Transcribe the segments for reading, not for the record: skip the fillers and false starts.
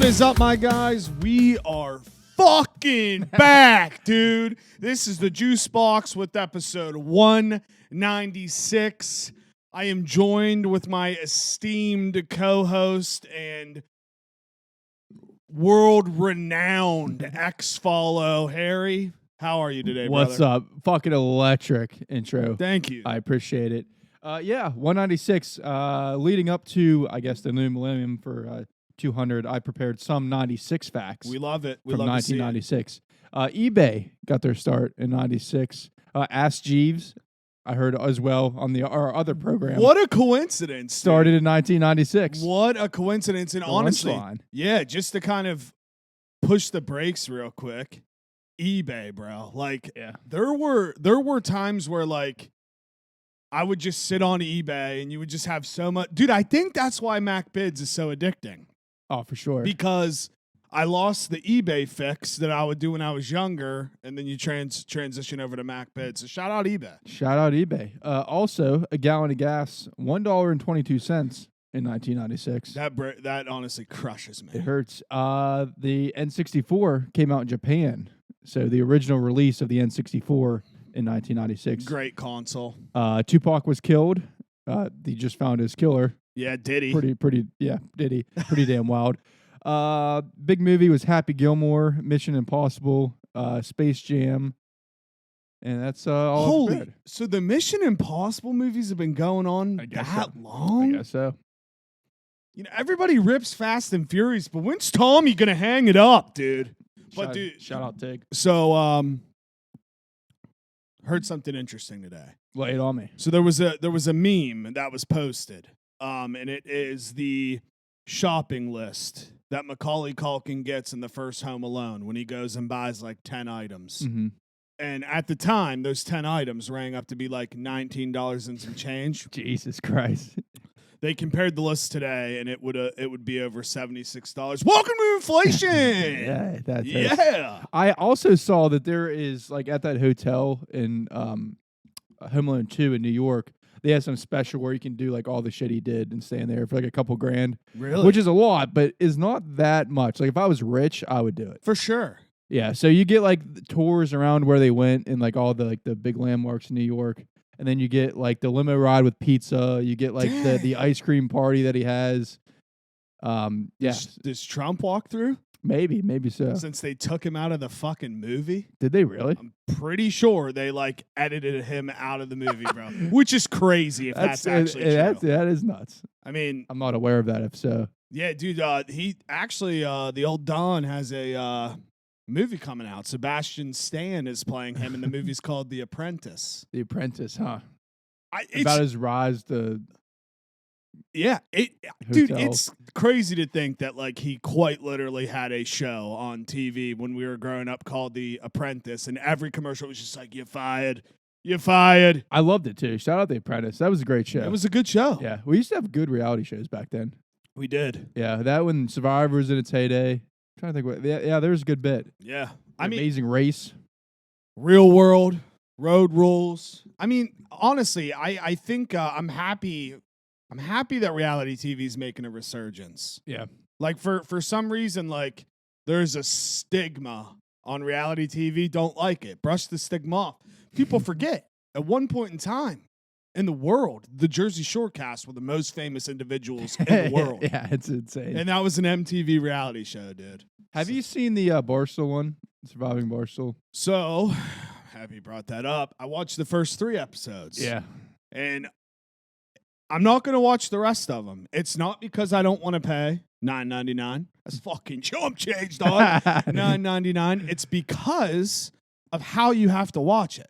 is up, my guys? We are fucking back, dude. This is the Juice Box with episode 196. I am joined with my esteemed co-host and world-renowned ex-follow, Harry. How are you today, brother? What's up? Fucking electric intro. Thank you. I appreciate it. 196. Leading up to, I guess, the new millennium for 200, I prepared some 96 facts. We love it. We from love 1996. eBay got their start in 96. Ask Jeeves, I heard as well on our other program. What a coincidence. Started in 1996. What a coincidence. And The honestly, lunchline. yeah, just to kind of push the brakes real quick, eBay, bro. Like, Yeah. there were times where, like, I would just sit on eBay and you would just have so much. Dude, I think that's why Mac Bids is so addicting. Oh, for sure. Because I lost the eBay fix that I would do when I was younger, and then you transition over to Mac Bids. So shout out eBay. Shout out eBay. Also, a gallon of gas, $1.22 in 1996. That honestly crushes me. It hurts. The N64 came out in Japan. So the original release of the N64 in 1996. Great console. Tupac was killed. He just found his killer. Yeah, Diddy. Diddy. Pretty damn wild. Big movie was Happy Gilmore, Mission Impossible, Space Jam. And that's all. Holy. So the Mission Impossible movies have been going on that long? I guess so. You know, everybody rips Fast and Furious, but when's Tommy going to hang it up, dude? Shout out Tik. So, heard something interesting today. Lay it on me. So there was a meme that was posted, and it is the shopping list that Macaulay Culkin gets in the first Home Alone when he goes and buys like 10 items. Mm-hmm. And at the time, those 10 items rang up to be like $19 and some change. Jesus Christ. They compared the list today, and it would be over $76. Welcome to inflation. Yeah, that's it. Yeah. I also saw that there is, like, at that hotel in Home Alone 2 in New York, they have some special where you can do, like, all the shit he did and stay in there for, like, a couple grand. Really? Which is a lot, but is not that much. Like, if I was rich, I would do it. For sure. Yeah, so you get, like, the tours around where they went and, like, all the, like, the big landmarks in New York. And then you get, like, the limo ride with pizza. You get, like, the ice cream party that he has. Yeah. Does Trump walk through? Maybe so. Since they took him out of the fucking movie? Did they really? I'm pretty sure they, like, edited him out of the movie, bro. Which is crazy if that's actually true. That is nuts. I mean, I'm not aware of that if so. Yeah, dude, he actually, the old Don has a movie coming out. Sebastian Stan is playing him, and the movie's called The Apprentice. The Apprentice, huh? About his rise to... Yeah, Hotel. Dude, it's crazy to think that, like, he quite literally had a show on TV when we were growing up called The Apprentice, and every commercial was just like, "You fired, you fired." I loved it too. Shout out The Apprentice. That was a great show. It was a good show. Yeah, we used to have good reality shows back then. We did. Yeah, that when Survivor was in its heyday. I'm trying to think what. Yeah, there was a good bit. Yeah, Amazing Race, Real World, Road Rules. I mean, honestly, I think I'm happy. I'm happy that reality TV is making a resurgence. Yeah. Like, for some reason, like, there's a stigma on reality TV. Don't like it. Brush the stigma off. People forget. At one point in time in the world, the Jersey Shore cast were the most famous individuals in the world. Yeah, it's insane. And that was an MTV reality show, dude. Have you seen the Barstool one? Surviving Barstool? So, happy you brought that up. I watched the first 3 episodes. Yeah. And I'm not going to watch the rest of them. It's not because I don't want to pay $9.99. That's fucking chump change, dog. $9.99. It's because of how you have to watch it.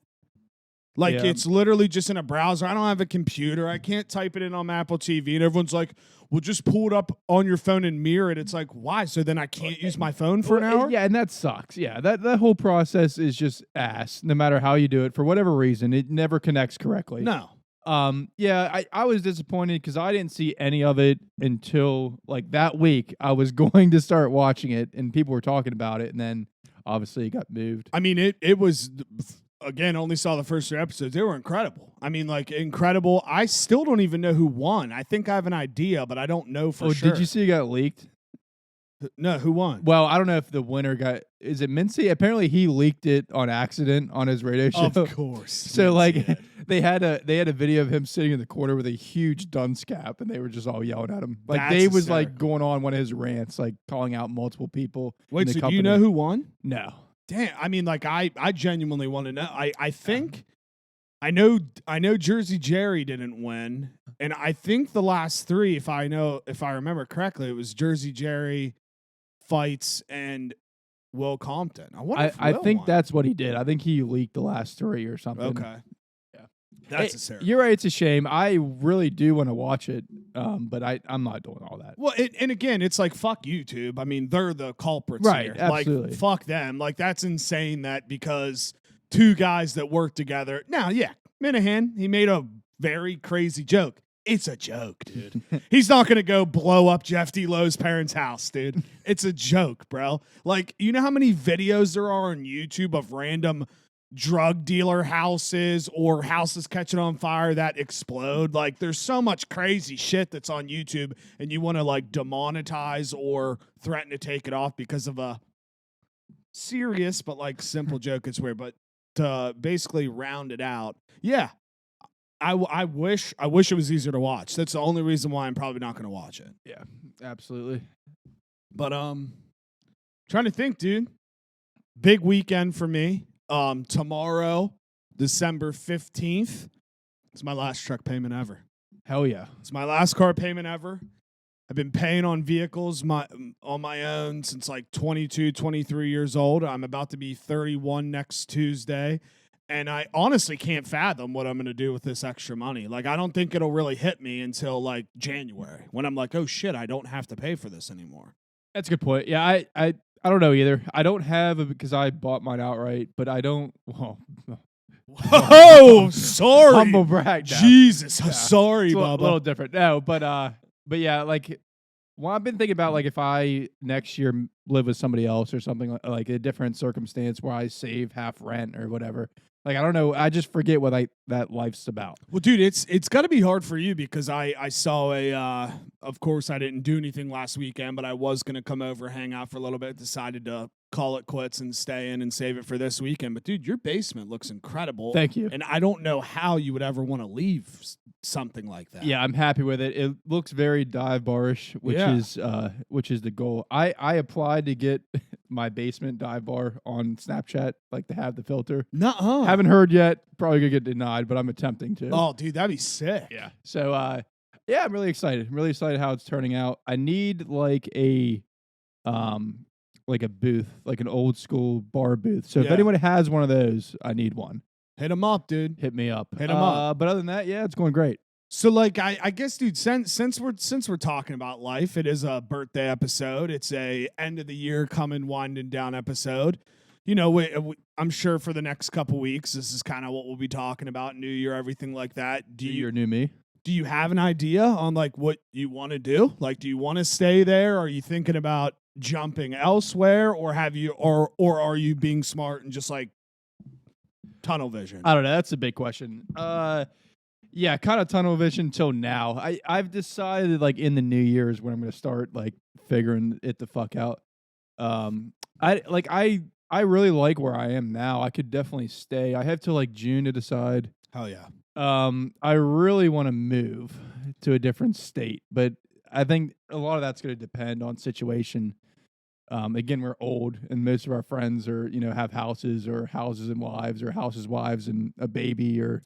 Like, it's literally just in a browser. I don't have a computer. I can't type it in on Apple TV. And everyone's like, well, just pull it up on your phone and mirror it. It's like, why? So then I can't use my phone for an hour? Yeah, and that sucks. Yeah, that whole process is just ass. No matter how you do it, for whatever reason, it never connects correctly. No. Yeah, I was disappointed because I didn't see any of it until, like, that week. I was going to start watching it, and people were talking about it, and then obviously it got moved. I mean, it was... Again, only saw the first 3 episodes. They were incredible. I mean, like, incredible. I still don't even know who won. I think I have an idea, but I don't know for sure. Did you see it got leaked? No, who won? Well, I don't know if the winner got. Is it Mincy? Apparently, he leaked it on accident on his radio show. Of course. So like they had a video of him sitting in the corner with a huge dunce cap, and they were just all yelling at him. Like That's Dave was hysterical. like going on one of his rants, like calling out multiple people. Wait, in the so do company. you know who won? No. Damn, I mean, like I genuinely want to know. I think I know Jersey Jerry didn't win, and I think the last three, if I remember correctly, it was Jersey Jerry, Fights, and Will Compton. I think that's what he did. I think he leaked the last three or something. Okay. Yeah. That's hysterical. You're right. It's a shame. I really do want to watch it, but I'm not doing all that. Well, and again, it's like, fuck YouTube. I mean, they're the culprits Right, here. absolutely. Like, fuck them. Like, that's insane that because two guys that work together. Now, yeah, Minahan, he made a very crazy joke. It's a joke, dude. He's not going to go blow up Jeff D. Lowe's parents' house, dude. It's a joke, bro. Like, you know how many videos there are on YouTube of random drug dealer houses or houses catching on fire that explode? Like, there's so much crazy shit that's on YouTube, and you want to, like, demonetize or threaten to take it off because of a serious but, like, simple joke. It's weird. But to basically round it out, yeah. I wish it was easier to watch. That's the only reason why I'm probably not going to watch it. Yeah, absolutely. But trying to think, dude. Big weekend for me. Tomorrow, December 15th, it's my last truck payment ever. Hell yeah. It's my last car payment ever. I've been paying on vehicles on my own since like 22, 23 years old. I'm about to be 31 next Tuesday. And I honestly can't fathom what I'm going to do with this extra money. Like, I don't think it'll really hit me until like January when I'm like, oh shit, I don't have to pay for this anymore. That's a good point. Yeah, I don't know either. I don't have it because I bought mine outright, but I don't. Well, oh, sorry. Humble brag. Now. Jesus, Yeah. sorry, It's a Bubba. little different. No, but yeah, like, well, I've been thinking about like if I next year live with somebody else or something like a different circumstance where I save half rent or whatever. Like, I don't know. I just forget what that life's about. Well, dude, it's got to be hard for you because I saw of course, I didn't do anything last weekend, but I was going to come over, hang out for a little bit, decided to call it quits and stay in and save it for this weekend. But, dude, your basement looks incredible. Thank you. And I don't know how you would ever want to leave something like that. Yeah, I'm happy with it. It looks very dive barish, which is the goal. I applied to get my basement dive bar on Snapchat, like to have the filter. Nuh-uh. Haven't heard yet. Probably gonna get denied, but I'm attempting to. Oh, dude, that'd be sick. Yeah. So yeah, I'm really excited. I'm really excited how it's turning out. I need like a booth, like an old school bar booth. So if Yeah. anyone has one of those, I need one. Hit him up, dude. Hit me up. Hit 'em up. But other than that, yeah, it's going great. So, like, I guess, dude, since we're talking about life, it is a birthday episode. It's a end of the year coming winding down episode. You know, I'm sure for the next couple weeks, this is kind of what we'll be talking about. New year, everything like that. New year, new me. Do you have an idea on like what you want to do? Like, do you want to stay there? Are you thinking about jumping elsewhere, or have you, or are you being smart and just like tunnel vision? I don't know. That's a big question. Yeah, kind of tunnel vision till now. I've decided like in the new year is when I'm going to start like figuring it the fuck out. I really like where I am now. I could definitely stay. I have till like June to decide. Hell yeah. I really want to move to a different state, but I think a lot of that's going to depend on situation. Again, we're old, and most of our friends are, have houses or houses and wives or houses, wives, and a baby. Or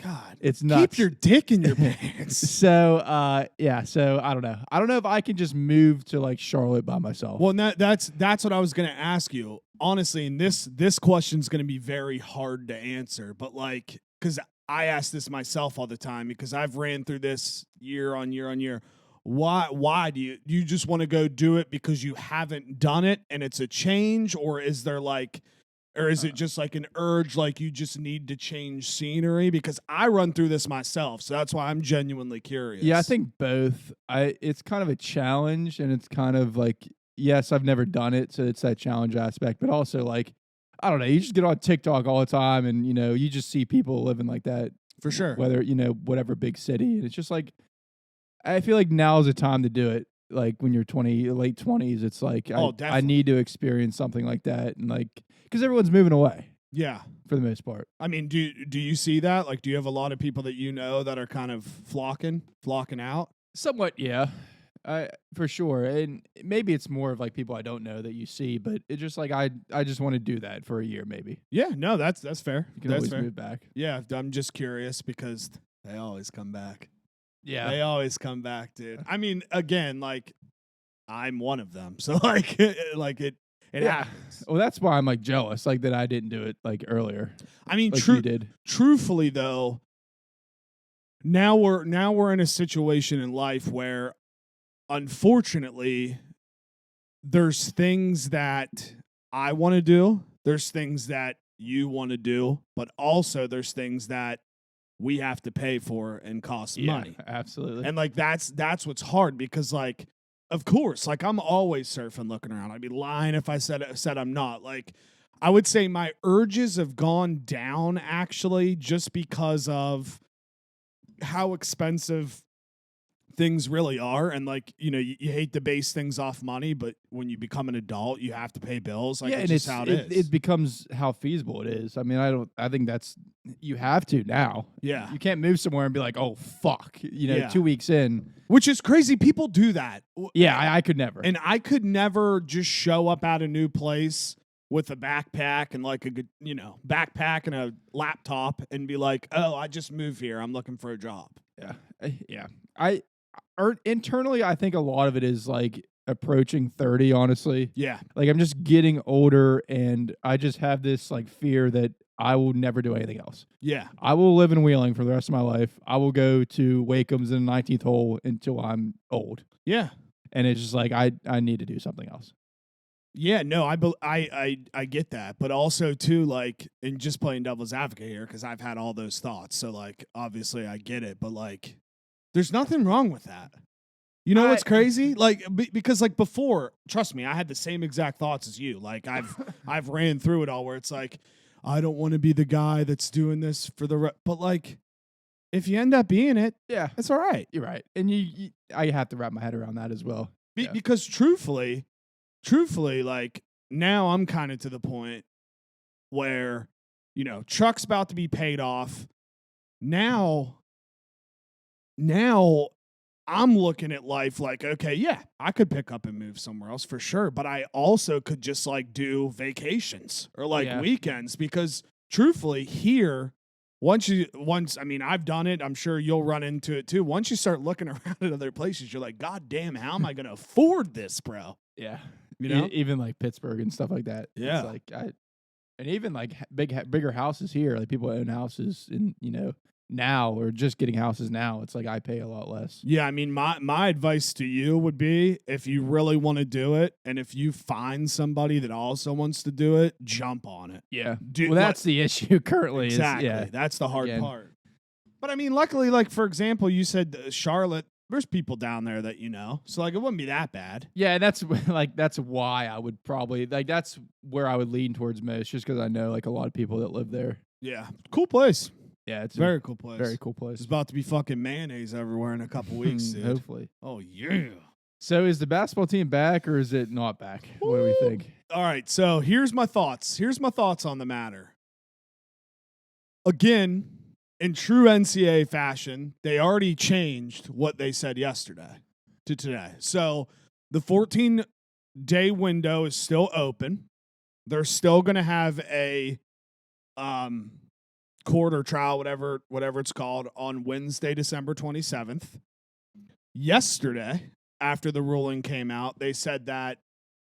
God, it's nuts. Keep your dick in your pants. So, yeah. So I don't know. I don't know if I can just move to like Charlotte by myself. Well, that's what I was going to ask you. Honestly, and this question's going to be very hard to answer, but like, because I ask this myself all the time because I've ran through this year on year on year. Why do you just want to go do it because you haven't done it and it's a change, or is there like, or is it just like an urge, like you just need to change scenery? Because I run through this myself, so that's why I'm genuinely curious. Yeah, I think both. It's kind of a challenge, and it's kind of like, yes, I've never done it, so it's that challenge aspect, but also like, I don't know, you just get on TikTok all the time, and you just see people living like that. For sure. Whether, whatever big city, and it's just like, I feel like now is the time to do it. like when you're 20, late 20s, it's like I definitely. need to experience something like that, and like because everyone's moving away Yeah. for the most part. I mean, do you see that? Like, do you have a lot of people that you know that are kind of flocking out? Somewhat, yeah. For sure, and maybe it's more of like people I don't know that you see, but it's just like I just want to do that for a year, maybe. Yeah, no, that's fair. You can That's always fair. move back. Yeah, I'm just curious because they always come back. Yeah, They always come back, dude. I mean, again, like I'm one of them, so like it Yeah. happens. Well, that's why I'm like jealous, like that I didn't do it like earlier, I mean, like you did. truthfully though, now we're in a situation in life where unfortunately there's things that I want to do, there's things that you want to do, but also there's things that we have to pay for and cost money. Absolutely. And like that's what's hard because like of course, like I'm always surfing looking around. I'd be lying if I said I'm not. Like I would say my urges have gone down actually just because of how expensive things really are, and like you hate to base things off money, but when you become an adult you have to pay bills. Like yeah, it's and just how it is. it becomes how feasible it is. I mean, I think that's you have to now. Yeah. You can't move somewhere and be like, oh fuck, Yeah. 2 weeks in. Which is crazy. People do that. Yeah, I could never. And I could never just show up at a new place with a backpack and like a good, backpack and a laptop and be like, oh, I just moved here, I'm looking for a job. Yeah. Internally, I think a lot of it is like approaching 30, honestly. Yeah. Like I'm just getting older and I just have this like fear that I will never do anything else. Yeah. I will live in Wheeling for the rest of my life. I will go to Wakeham's in the 19th hole until I'm old. Yeah. And it's just like I need to do something else. Yeah, no, I get that, but also too, like, and just playing devil's advocate here because I've had all those thoughts, so like, obviously I get it, but like, there's nothing wrong with that. You know what's crazy? Like, because like before, trust me, I had the same exact thoughts as you. Like, I've ran through it all where it's like, I don't want to be the guy that's doing this for but like, if you end up being it, yeah, it's all right. You're right, and I have to wrap my head around that as well. Because truthfully, like now I'm kind of to the point where, truck's about to be paid off. Now I'm looking at life like, okay, yeah, I could pick up and move somewhere else for sure. But I also could just like do vacations or like weekends because truthfully here, once, I mean, I've done it. I'm sure you'll run into it too. Once you start looking around at other places, you're like, God damn, how am I going to afford this, bro? Yeah. Even like Pittsburgh and stuff like that. Yeah. It's like and even like bigger houses here, like people own houses in, now or just getting houses now. It's like I pay a lot less. Yeah. I mean, my advice to you would be if you really want to do it and if you find somebody that also wants to do it, jump on it. Yeah. That's the issue currently. Exactly. That's the hard part. But I mean, luckily, like, for example, you said Charlotte, there's people down there that so like it wouldn't be that bad. Yeah, and that's why I would probably that's where I would lean towards most, just because I know like a lot of people that live there. Yeah, cool place. Yeah, it's very cool place. Very cool place. It's about to be fucking mayonnaise everywhere in a couple weeks, dude. Hopefully. Oh yeah. So is the basketball team back or is it not back? Woo! What do we think? All right, so here's my thoughts. Here's my thoughts on the matter. Again, in true NCAA fashion, they already changed what they said yesterday to today. So the 14-day window is still open. They're still going to have a court or trial, whatever it's called, on Wednesday, December 27th. Yesterday, after the ruling came out, they said that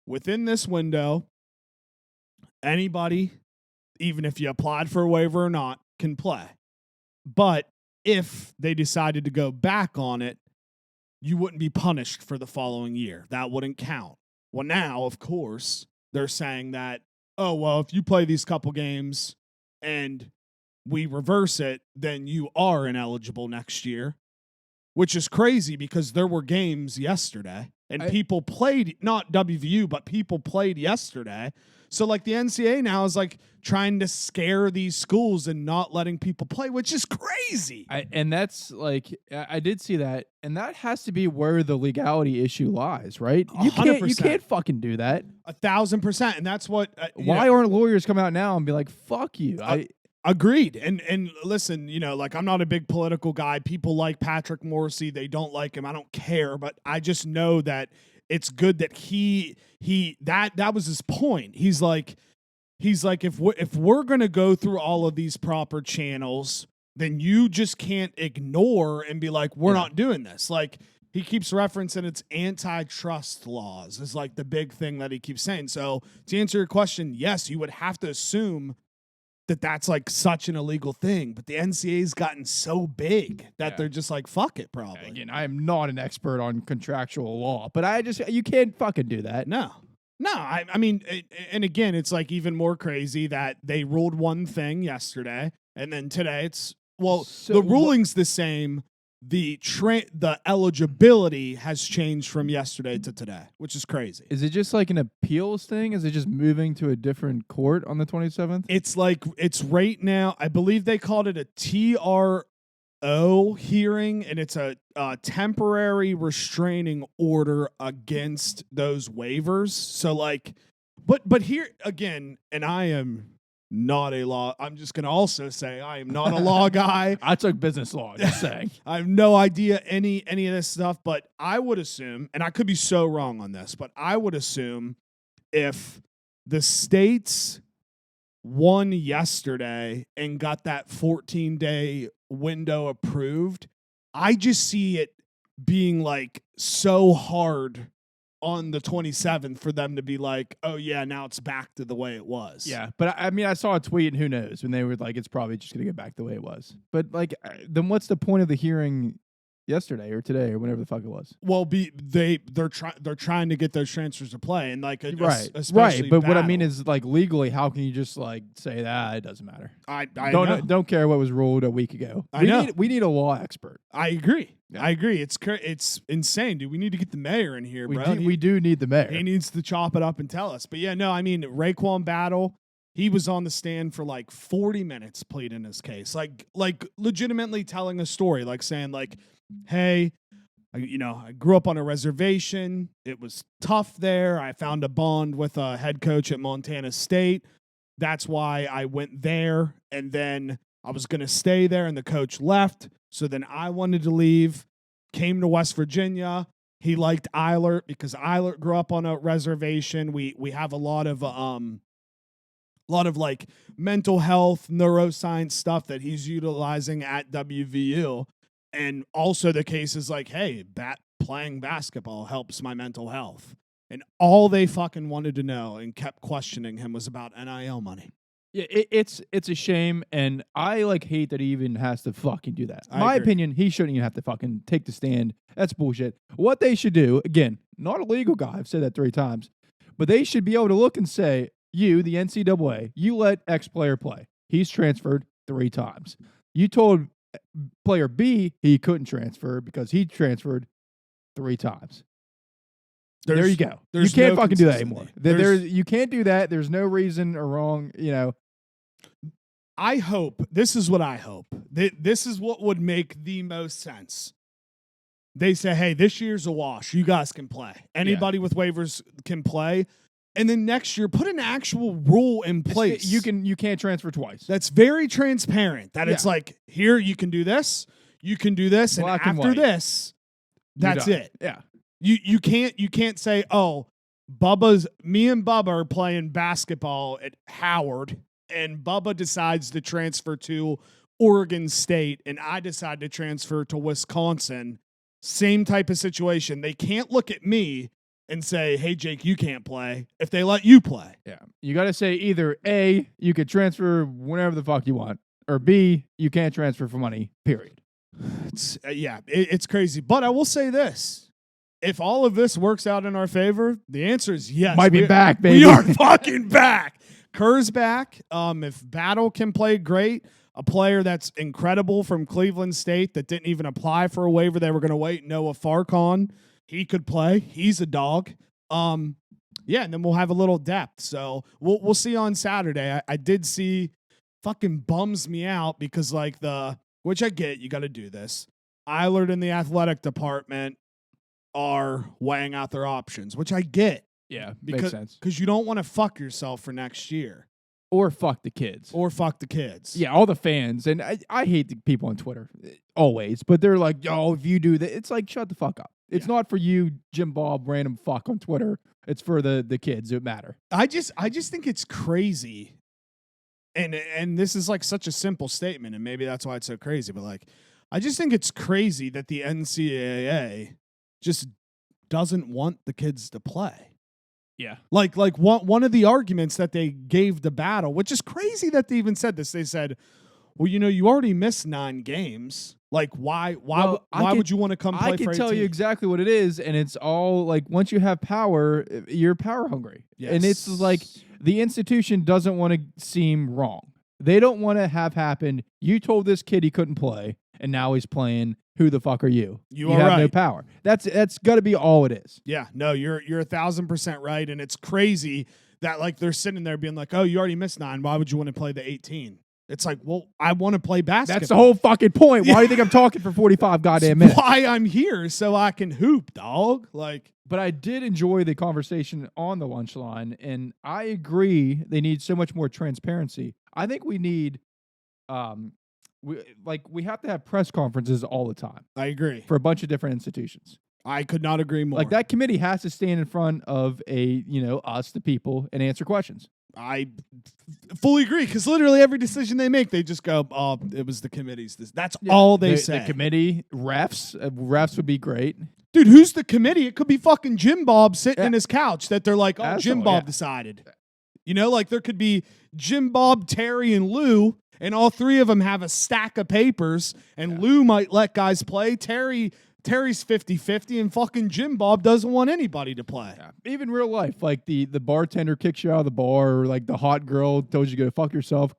within this window, anybody, even if you applied for a waiver or not, can play. But if they decided to go back on it, you wouldn't be punished for the following year. That wouldn't count. Well, now, of course, they're saying that, oh, well, if you play these couple games and we reverse it, then you are ineligible next year, which is crazy because there were games yesterday. And people played, not WVU, but people played yesterday. So, like, the NCAA now is, like, trying to scare these schools and not letting people play, which is crazy. And that's, like, I did see that. And that has to be where the legality issue lies, right? You 100%. can't fucking do that. 1,000%. And that's what... Why aren't lawyers come out now and be like, fuck you? Agreed. And listen, like, I'm not a big political guy. People like Patrick Morrissey. They don't like him. I don't care. But I just know that it's good that that was his point. He's like, if we're going to go through all of these proper channels, then you just can't ignore and be like, we're not doing this. Like, he keeps referencing it's antitrust laws is like the big thing that he keeps saying. So to answer your question, yes, you would have to assume that that's like such an illegal thing, but the NCAA's gotten so big that they're just like, fuck it, probably. Again, I am not an expert on contractual law, but you can't fucking do that. No, I mean, and again, it's like even more crazy that they ruled one thing yesterday, and then today the ruling's the same. The eligibility has changed from yesterday to today, which is crazy. Is it just like an appeals thing? Is it just moving to a different court on the 27th? It's like, it's right now, I believe they called it a TRO hearing, and it's a temporary restraining order against those waivers. So like, but here again, and I am not a law. I'm just going to also say I am not a law guy. I took business law, just saying. I have no idea any of this stuff, but I would assume, and I could be so wrong on this, but I would assume if the states won yesterday and got that 14-day window approved, I just see it being like so hard on the 27th for them to be like, oh yeah, now it's back to the way it was. Yeah, but I mean, I saw a tweet, and who knows, when they were like, it's probably just going to get back the way it was. But like, then what's the point of the hearing yesterday or today or whenever the fuck it was? Well, they're trying to get those transfers to play, and like right. But what I mean is, like, legally, how can you just like say that it doesn't matter? I don't care what was ruled a week ago. We need a law expert. I agree. Yeah. I agree. It's insane, dude. We need to get the mayor in here, bro. We do need the mayor. He needs to chop it up and tell us. But yeah, no, I mean, Raekwon Battle, he was on the stand for like 40 minutes pleading his case. Like legitimately telling a story, like saying like, hey, I grew up on a reservation. It was tough there. I found a bond with a head coach at Montana State. That's why I went there. And then I was going to stay there, and the coach left. So then I wanted to leave, came to West Virginia. He liked Eilert because Eilert grew up on a reservation. We have a lot of like mental health, neuroscience stuff that he's utilizing at WVU. And also the case is like, hey, playing basketball helps my mental health. And all they fucking wanted to know and kept questioning him was about NIL money. Yeah, it's a shame, and I like hate that he even has to fucking do that. I My agree. opinion, he shouldn't even have to fucking take the stand. That's bullshit. What they should do, again, not a legal guy, I've said that 3 times, but they should be able to look and say, you, the NCAA, you let X player play. He's transferred 3 times. You told player B he couldn't transfer because he transferred 3 times. There you go. You can't fucking do that anymore. You can't do that. There's no reason or wrong, I hope, this is what I hope. This is what would make the most sense. They say, hey, this year's a wash. You guys can play. Anybody with waivers can play. And then next year, put an actual rule in place. You can't transfer twice. That's very transparent. That it's like, here, you can do this. You can do this. Black and after this, that's it. Yeah. You can't say, oh, me and Bubba are playing basketball at Howard, and Bubba decides to transfer to Oregon State, and I decide to transfer to Wisconsin. Same type of situation. They can't look at me and say, hey, Jake, you can't play if they let you play. Yeah. You got to say either A, you could transfer whenever the fuck you want, or B, you can't transfer for money, period. It's crazy. But I will say this. If all of this works out in our favor, the answer is yes. Might be back, baby. We are fucking back. Kerr's back. If Battle can play, great. A player that's incredible from Cleveland State that didn't even apply for a waiver. They were going to wait. Noah Farkon. He could play. He's a dog. Yeah, and then we'll have a little depth. So we'll see on Saturday. I did see, fucking bums me out because which I get, you got to do this. Eilert and the athletic department are weighing out their options, which I get. Yeah, because, makes sense. Because you don't want to fuck yourself for next year. Or fuck the kids. Yeah, all the fans. And I hate the people on Twitter, always. But they're like, yo, if you do that, it's like, shut the fuck up. It's not for you, Jim Bob, random fuck on Twitter. It's for the kids that matter. I just think it's crazy. And this is like such a simple statement, and maybe that's why it's so crazy. But like, I just think it's crazy that the NCAA just doesn't want the kids to play. Yeah. Like one of the arguments that they gave the battle, which is crazy that they even said this. They said, well, you already missed 9 games. Like, why would you want to come play for 18? I can tell you exactly what it is, and it's all like once you have power, you're power hungry. Yes. And it's like the institution doesn't want to seem wrong. They don't want to have happened. You told this kid he couldn't play, and now he's playing. Who the fuck are you? You have no power. That's got to be all it is. Yeah, no, you're 1,000% right, and it's crazy that like they're sitting there being like, oh, you already missed 9. Why would you want to play the 18? It's like, well, I want to play basketball. That's the whole fucking point. Why do you think I'm talking for 45 goddamn minutes? Why I'm here, so I can hoop, dog. Like, but I did enjoy the conversation on the lunch line, and I agree they need so much more transparency. I think we need, we have to have press conferences all the time. I agree. For a bunch of different institutions. I could not agree more. Like that committee has to stand in front of us, the people, and answer questions. I fully agree, because literally every decision they make, they just go, oh, it was the committee's. That's all they say. The committee, refs would be great. Dude, who's the committee? It could be fucking Jim Bob sitting in his couch that they're like, oh, Jim Bob decided. Like there could be Jim Bob, Terry, and Lou, and all 3 of them have a stack of papers, and Lou might let guys play. Terry's 50-50, and fucking Jim Bob doesn't want anybody to play. Yeah. Even real life, like the bartender kicks you out of the bar, or like the hot girl tells you to go fuck yourself.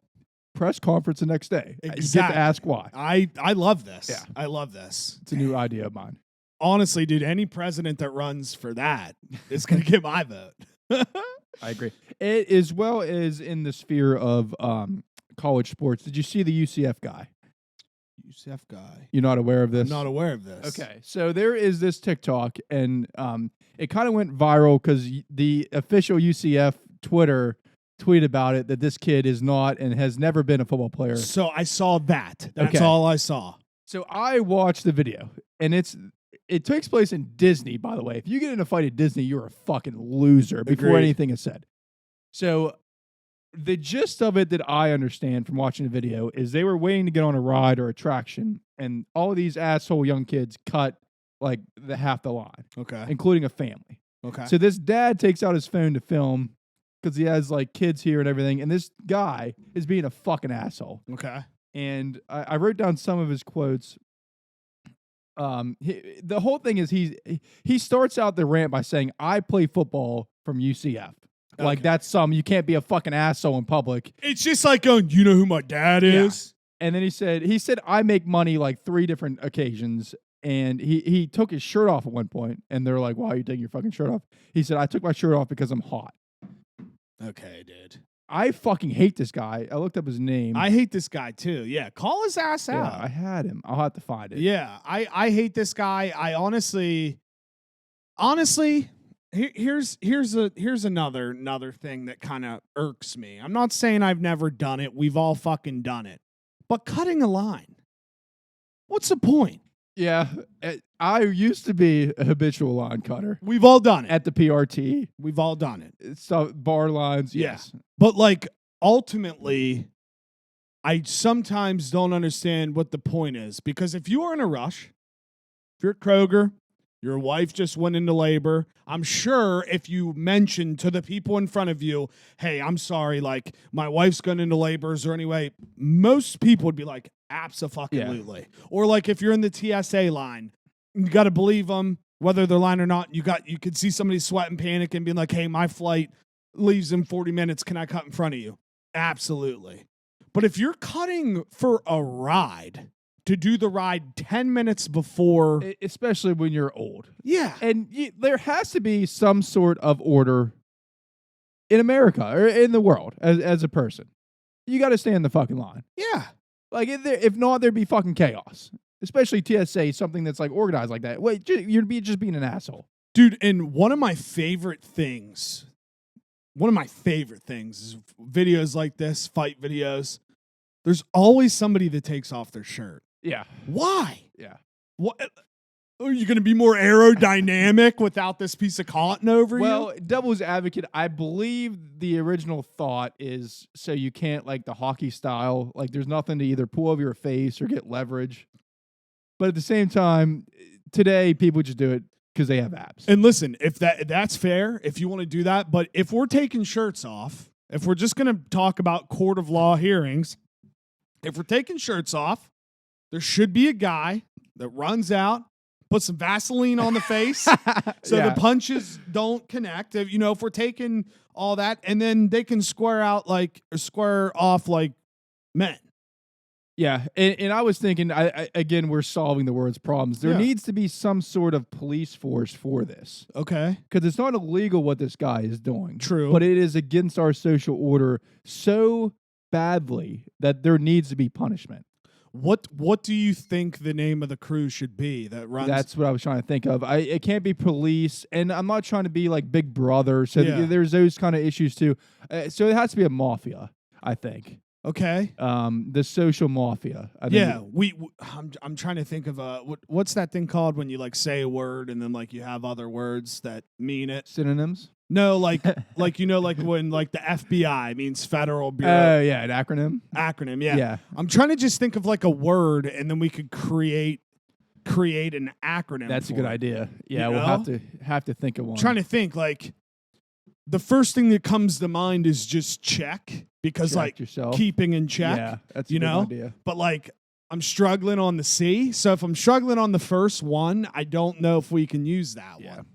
Press conference the next day. Exactly. You get to ask why. I love this. Yeah. I love this. It's a new idea of mine. Honestly, dude, any president that runs for that is going to get my vote. I agree. As well as in the sphere of college sports, did you see the UCF guy? UCF guy. You're not aware of this? I'm not aware of this. Okay. So there is this TikTok, and it kind of went viral because the official UCF Twitter tweeted about it, that this kid is not and has never been a football player. So I saw that. That's all I saw. So I watched the video, and it takes place in Disney, by the way. If you get in a fight at Disney, you're a fucking loser before anything is said. So the gist of it that I understand from watching the video is they were waiting to get on a ride or attraction, and all of these asshole young kids cut like half the line. Okay. Including a family. Okay. So this dad takes out his phone to film because he has like kids here and everything, and this guy is being a fucking asshole. Okay. And I wrote down some of his quotes. The whole thing is he starts out the rant by saying, I play football from UCF. Okay. Like that's you can't be a fucking asshole in public. It's just like going, you know who my dad is? And then he said I make money like 3 different occasions. And he took his shirt off at one point, and they're like, why are you taking your fucking shirt off? He said, I took my shirt off because I'm hot. Okay, dude. I fucking hate this guy. I looked up his name. I hate this guy too. Yeah, call his ass out. Yeah, I had him. I'll have to find it. Yeah, I hate this guy. I honestly, here's another thing that kind of irks me. I'm not saying I've never done it. We've all fucking done it. But cutting a line, what's the point? Yeah, I used to be a habitual line cutter. We've all done it. At the PRT. We've all done it. So bar lines, yes. Yeah. But like ultimately, I sometimes don't understand what the point is, because if you are in a rush, if you're at Kroger, your wife just went into labor, I'm sure if you mention to the people in front of you, hey, I'm sorry, like my wife's going into labor, is there any way? Most people would be like, abso-fucking-lutely. Yeah. Or like if you're in the TSA line, you got to believe them, whether they're lying or not. You could see somebody sweat and panic and being like, hey, my flight leaves in 40 minutes. Can I cut in front of you? Absolutely. But if you're cutting for a ride, to do the ride 10 minutes before. Especially when you're old. Yeah. And there has to be some sort of order in America or in the world as a person. You got to stay in the fucking line. Yeah. Like, if not, there'd be fucking chaos. Especially TSA, something that's like organized like that. Wait, you'd be just being an asshole. Dude, and one of my favorite things is videos like this, fight videos. There's always somebody that takes off their shirt. Yeah. Why? Yeah. What? Are you going to be more aerodynamic without this piece of cotton over you? Well, devil's advocate, I believe the original thought is so you can't, like the hockey style, like there's nothing to either pull over your face or get leverage. But at the same time, today people just do it because they have abs. And listen, if that's fair, if you want to do that, but if we're taking shirts off, if we're just going to talk about court of law hearings, if we're taking shirts off, there should be a guy that runs out, put some Vaseline on the face so the punches don't connect. If we're taking all that, and then they can square off like men. Yeah, and I was thinking, again, we're solving the world's problems. There needs to be some sort of police force for this. Okay. Because it's not illegal what this guy is doing. True. But it is against our social order so badly that there needs to be punishment. What do you think the name of the crew should be that runs? That's what I was trying to think of. It can't be police, and I'm not trying to be like Big Brother, so there's those kind of issues too. So it has to be a mafia, I think. Okay. The social mafia. I think. Yeah, I'm trying to think of what's that thing called when you like say a word and then like you have other words that mean it. Synonyms? No, like like when like the FBI means Federal Bureau. Oh yeah, an acronym. Acronym, yeah. I'm trying to just think of like a word and then we could create an acronym. That's a good idea. Yeah, we'll have to think of one. I'm trying to think like the first thing that comes to mind is just check. Because check yourself. Keeping in check. Yeah, that's a good idea. But like I'm struggling on the C. So if I'm struggling on the first one, I don't know if we can use that one.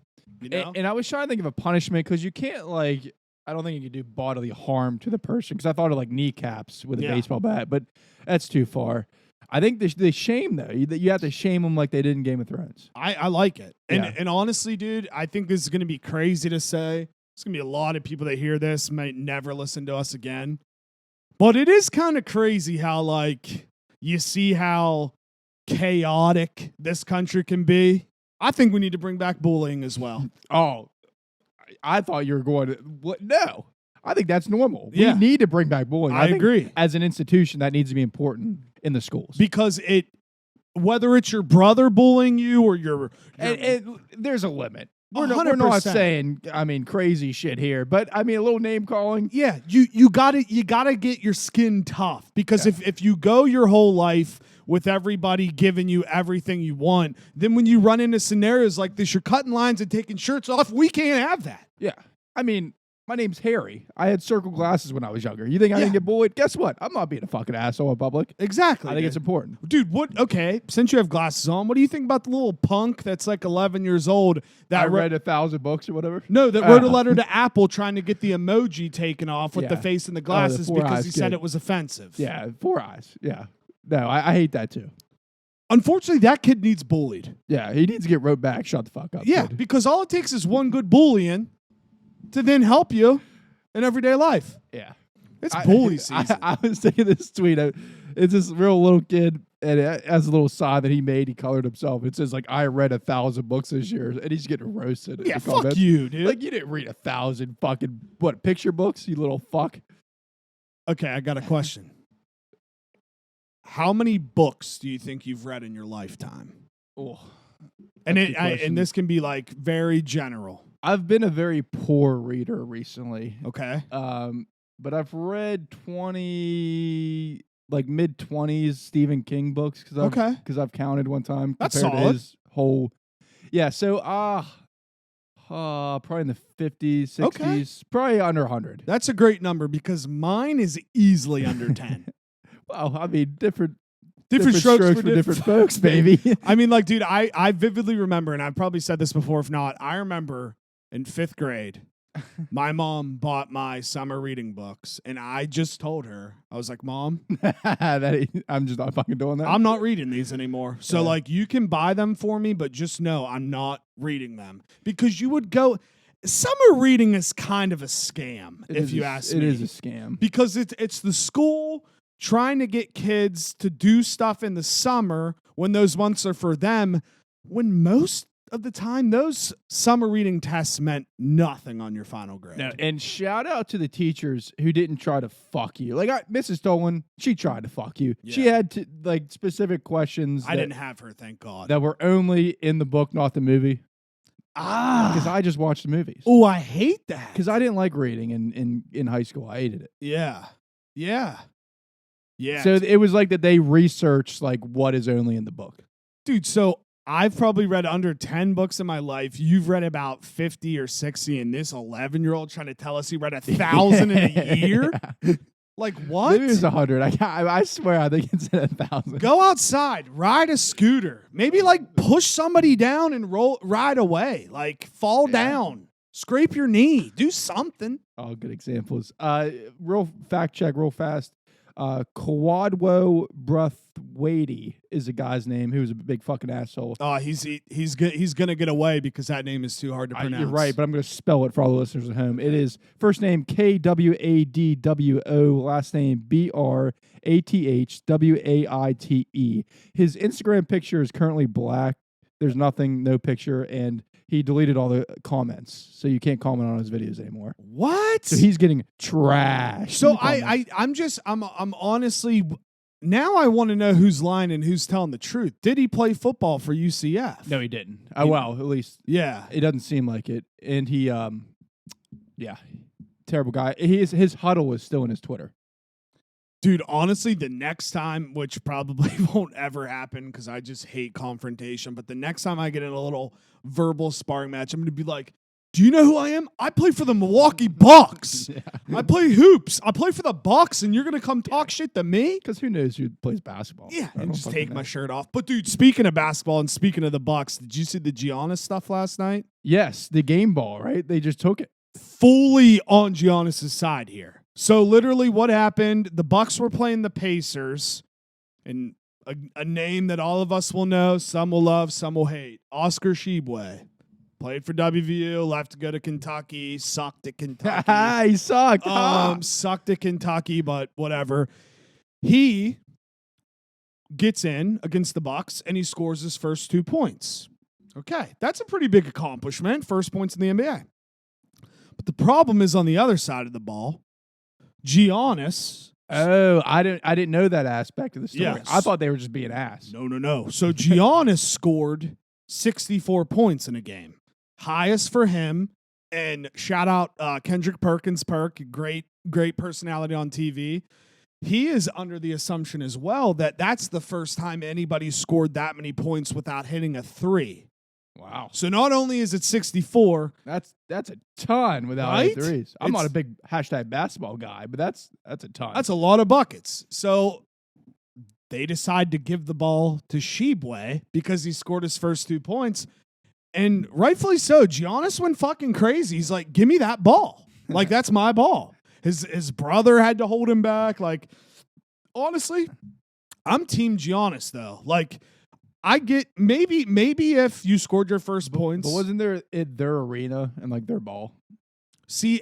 And I was trying to think of a punishment because you can't I don't think you can do bodily harm to the person because I thought of like kneecaps with a baseball bat, but that's too far. I think they shame though. You have to shame them like they did in Game of Thrones. I like it. And honestly, dude, I think this is going to be crazy to say. There's going to be a lot of people that hear this might never listen to us again. But it is kind of crazy how, like, you see how chaotic this country can be. I think we need to bring back bullying as well. Oh, I thought you were going to... What? No. I think that's normal. Yeah. We need to bring back bullying. I agree. As an institution, that needs to be important in the schools. Because whether it's your brother bullying you or your and there's a limit. We're not saying, crazy shit here, but a little name calling. Yeah, you gotta get your skin tough because if you go your whole life with everybody giving you everything you want, then when you run into scenarios like this, you're cutting lines and taking shirts off. We can't have that. Yeah, my name's Harry. I had circle glasses when I was younger. You think I didn't get bullied? Guess what? I'm not being a fucking asshole in public. Exactly. I think it's important. Dude, okay, since you have glasses on, what do you think about the little punk that's like 11 years old that I read 1,000 books or whatever? No, that wrote a letter to Apple trying to get the emoji taken off with the face and the glasses because he said it was offensive. Yeah, 4 eyes. Yeah. No, I hate that too. Unfortunately, that kid needs bullied. Yeah, he needs to get wrote back. Shut the fuck up. Yeah, kid. Because all it takes is one good bullying to then help you in everyday life. Yeah. It's bully season. I was thinking this tweet. It's this real little kid, and it has a little sign that he made. He colored himself. It says, like, I read 1,000 books this year, and he's getting roasted. Yeah, fuck you, dude. Like, you didn't read 1,000 fucking, picture books, you little fuck? Okay, I got a question. How many books do you think you've read in your lifetime? Oh, and this can be, like, very general. I've been a very poor reader recently. Okay. But I've read 20, like mid-20s Stephen King books because I've counted one time. That's compared solid. To his whole, yeah. So probably in the 50s, 60s, probably under 100. That's a great number because mine is easily under 10. Well, different strokes for different folks, baby. Like, dude, I vividly remember, and I've probably said this before, if not, I remember in 5th grade, My mom bought my summer reading books, and I just told her, I was like, Mom, I'm just not fucking doing that. I'm not reading these anymore. So, Yeah. like, you can buy them for me, but just know I'm not reading them. Because you would go, summer reading is kind of a scam, if you ask me. It is a scam. Because it's the school trying to get kids to do stuff in the summer when those months are for them, when most of the time those summer reading tests meant nothing on your final grade. No, and shout out to the teachers who didn't try to fuck you. Like Mrs. Dolan, she tried to fuck you. Yeah. She had like specific questions. I didn't have her, thank God. That were only in the book, not the movie. Because Ah. I just watched the movies. Oh, I hate that. Because I didn't like reading in high school. I hated it. Yeah. Yeah. Yeah. So it was like that they researched like what is only in the book. Dude, so I've probably read under 10 books in my life. You've read about 50 or 60, and this 11-year-old trying to tell us he read 1,000 in a year? Like, what? Maybe it was 100. I swear, I think it's 1,000. Go outside, ride a scooter. Maybe like push somebody down and ride away. Like fall down, scrape your knee, do something. Oh, good examples. Real fact check, real fast. Kawadwo Bruthwaite is a guy's name who was a big fucking asshole. Oh, he's gonna get away because that name is too hard to pronounce. You're right, but I'm going to spell it for all the listeners at home. It is first name Kwadwo, last name Brathwaite. His Instagram picture is currently black. There's nothing, no picture, and he deleted all the comments, so you can't comment on his videos anymore. What? So he's getting trashed. So I'm honestly now I want to know who's lying and who's telling the truth. Did he play football for UCF? No, he didn't. Well, at least Yeah. it doesn't seem like it. And he, yeah, terrible guy. His huddle is still in his Twitter. Dude, honestly, the next time, which probably won't ever happen because I just hate confrontation, but the next time I get in a little verbal sparring match, I'm going to be like, do you know who I am? I play for the Milwaukee Bucks. Yeah. I play hoops. I play for the Bucks, and you're going to come talk shit to me? Because who knows who plays basketball? Yeah, I and don't just fucking take know. my shirt off. But, dude, speaking of basketball and speaking of the Bucks, did you see the Giannis stuff last night? Yes, the game ball, right? They just took it. Fully on Giannis's side here. So literally what happened, the Bucks were playing the Pacers, and a name that all of us will know, some will love, some will hate. Oscar Tshiebwe. Played for WVU, left to go to Kentucky, sucked at Kentucky. He sucked. Sucked at Kentucky, but whatever. He gets in against the Bucks and he scores his first 2 points. Okay, that's a pretty big accomplishment. First points in the NBA. But the problem is on the other side of the ball. Giannis. Oh, I didn't know that aspect of the story. Yes. I thought they were just being ass. No. So Giannis scored 64 points in a game. Highest for him. And shout out Kendrick Perkins, great personality on TV. He is under the assumption as well that that's the first time anybody scored that many points without hitting a 3. Wow. So not only is it 64, That's a ton without Right? threes. I'm not It's- a big hashtag basketball guy, but that's a ton. that's a lot of buckets. So they decide to give the ball to Tshiebwe because he scored his first 2 points. And rightfully so, Giannis went fucking crazy. He's like, give me that ball. Like, that's my ball. His brother had to hold him back. Like, honestly, I'm team Giannis, though. Like, I get maybe if you scored your first points. But wasn't there at their arena and like their ball? See,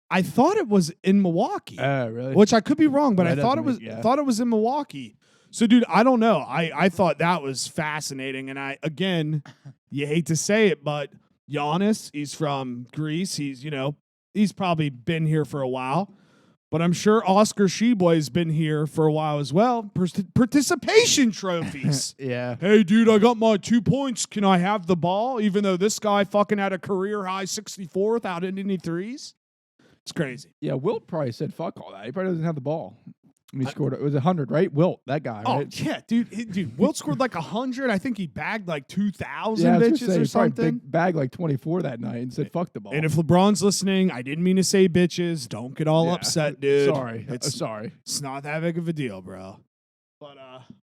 I thought it was in Milwaukee. Oh, really? Which I could be wrong, but That I thought doesn't it was make- yeah. thought it was in Milwaukee. So, dude, I don't know. I thought that was fascinating, and again, you hate to say it, but Giannis, he's from Greece. He's probably been here for a while, but I'm sure Oscar Tshiebwe's been here for a while as well. Participation trophies. Yeah. Hey, dude, I got my 2 points. Can I have the ball? Even though this guy fucking had a career high 64 without hitting any threes. It's crazy. Yeah, Wilt probably said fuck all that. He probably doesn't have the ball. When he scored it was 100, right? Wilt, that guy, Oh right? yeah, dude. Wilt scored like 100. I think he bagged like 2,000 Yeah, I was gonna bitches say, or he probably something. bagged like 24 that night and said fuck the ball. And if LeBron's listening, I didn't mean to say bitches. Don't get all Yeah. upset, dude. Sorry. It's Sorry. not that big of a deal, bro. But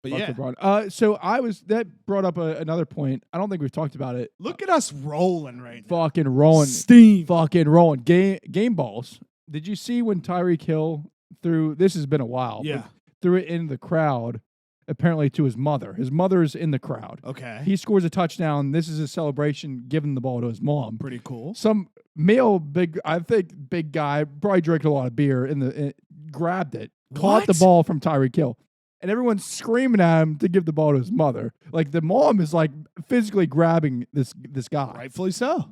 Fuck yeah, LeBron. So that brought up another point. I don't think we've talked about it. look at us rolling right now. Fucking rolling. Steam. Fucking rolling. Game balls. Did you see when Tyreek Hill threw, this has been a while, Yeah. but threw it in the crowd, apparently to his mother. His mother's in the crowd. Okay. He scores a touchdown. This is a celebration, giving the ball to his mom. Pretty cool. Some male big guy, probably drank a lot of beer, grabbed it, caught the What? ball from Tyreek Hill. And everyone's screaming at him to give the ball to his mother. Like the mom is like physically grabbing this guy. Rightfully so.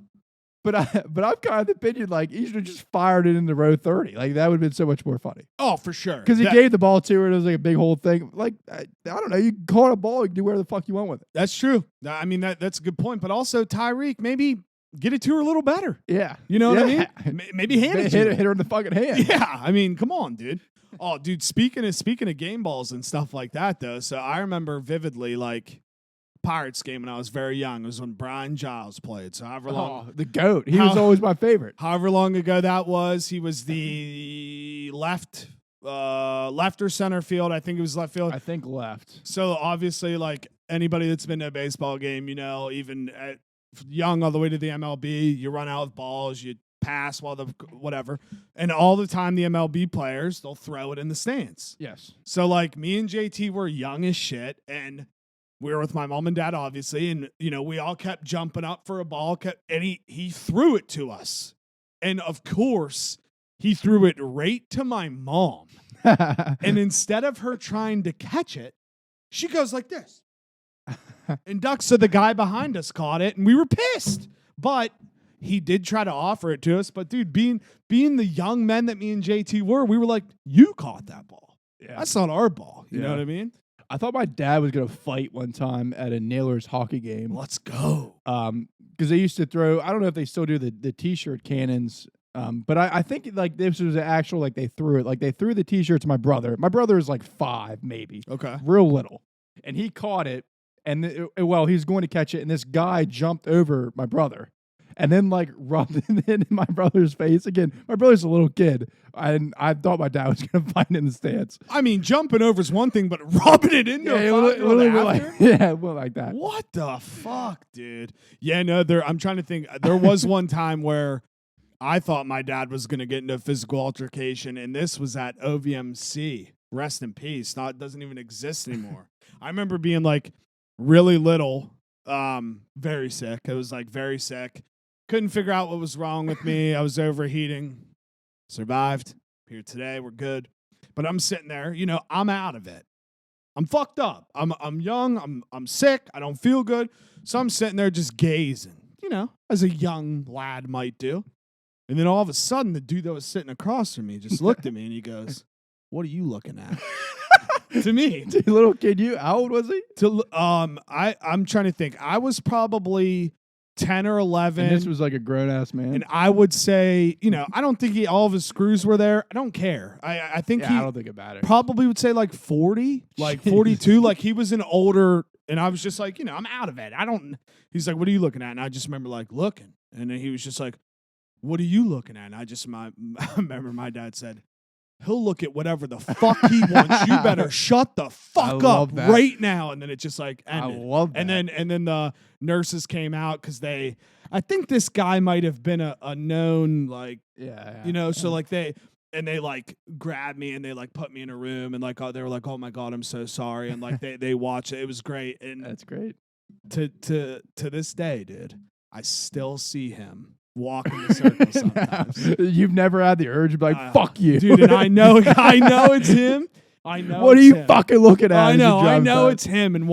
But I'm kind of the opinion like he should have just fired it into row 30. Like that would have been so much more funny. Oh, for sure. Because he gave the ball to her. And it was like a big whole thing. Like I don't know. You caught a ball. You can do whatever the fuck you want with it. That's true. I mean that's a good point. But also Tyreek, maybe get it to her a little better. Yeah. You know what I mean? Maybe hand it to her. Hit her in the fucking hand. Yeah. I mean, come on, dude. Oh, dude. Speaking of game balls and stuff like that, though. So I remember vividly like Pirates game when I was very young. It was when Brian Giles played. So however long. Oh, the GOAT. He was always my favorite. However long ago that was, he was the left or center field. I think it was left field. I think left. So obviously, like anybody that's been to a baseball game, you know, even at young all the way to the MLB, you run out of balls, you pass while the whatever, and all the time the MLB players, they'll throw it in the stands. Yes. So like me and JT were young as shit, and we were with my mom and dad, obviously, and you know we all kept jumping up for a ball, and he threw it to us, and of course he threw it right to my mom, and instead of her trying to catch it, she goes like this, and ducks. So the guy behind us caught it, and we were pissed, but he did try to offer it to us. But dude, being the young men that me and JT were, we were like, you caught that ball. Yeah. That's not our ball. You know what I mean? I thought my dad was gonna fight one time at a Nailers hockey game. Let's go. Because they used to throw. I don't know if they still do the T-shirt cannons. But I think like this was an actual like they threw it. Like they threw the T-shirt to my brother. My brother is like 5 maybe. Okay. Real little, and he caught it. And he's going to catch it, and this guy jumped over my brother, and then like rubbed it in my brother's face again. My brother's a little kid, and I thought my dad was going to fight in the stands. I mean, jumping over is one thing, but rubbing it into a it went like that. What the fuck, dude? Yeah, no, I'm trying to think. There was one time where I thought my dad was going to get into a physical altercation, and this was at OVMC. Rest in peace. It doesn't even exist anymore. I remember being like really little, very sick. It was like very sick. Couldn't figure out what was wrong with me. I was overheating. Survived. Here today. We're good. But I'm sitting there, you know, I'm out of it. I'm fucked up. I'm young. I'm sick. I don't feel good. So I'm sitting there just gazing, you know, as a young lad might do. And then all of a sudden, the dude that was sitting across from me just looked at me and he goes, "What are you looking at?" To me, little kid, how old was he? I'm trying to think. I was probably 10 or 11. And this was like a grown ass man. And I would say, you know, I don't think all of his screws were there. I don't care. I think I don't think it mattered. Probably would say like 40, like 42. Like he was an older, and I was just like, you know, I'm out of it. He's like, "What are you looking at?" And I just remember like looking, and then he was just like, "What are you looking at?" And I remember my dad said, "He'll look at whatever the fuck he wants. You better shut the fuck up right now." And then it just like ended. I love that. And then the nurses came out because I think this guy might have been a known like, you know, so like they like grabbed me and they like put me in a room and like they were like, "Oh my God, I'm so sorry." And like they watched it. It was great. And that's great. To this day, dude, I still see him walk in the circle sometimes. You've never had the urge to be like, "Fuck you," dude. And I know it's him. I know. What are you fucking looking at? I know it's him. And